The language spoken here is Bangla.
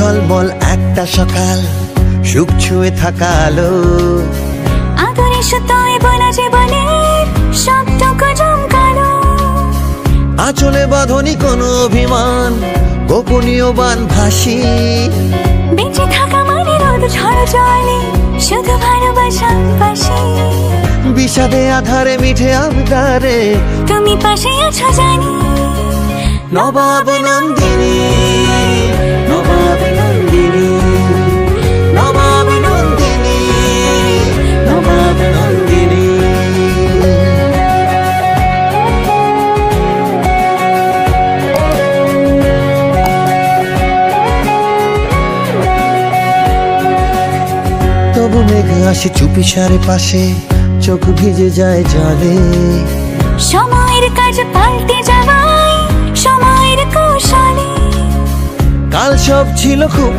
ঝলমল একটা সকাল, সুখ ছুঁয়ে থাকা আলো, আদরে সুতোয় বোনা জীবনের সবটুকু জমকালো। আঁচলে বাঁধনি কোনো অভিমান, গোপনীয় বান ভাসি। বেঁচে থাকা মানে রোদ ঝড় জলে শুধু ভালোবাসার পাশে। বিষাদে আধারে মিঠে আবদারে তুমি পাশে আছো জানি। নবাব নন্দিনী, নবাব নন্দিনী, নবাব নন্দিনী, নবাব নন্দিনী। তবু মেঘ আসে চুপিসারে পাশে, চোখ ভিজে যায় জলে। সময়ের কাজ পাল্টে যাওয়ায় সময়ের কৌশলে। কাল সব ছিল খুব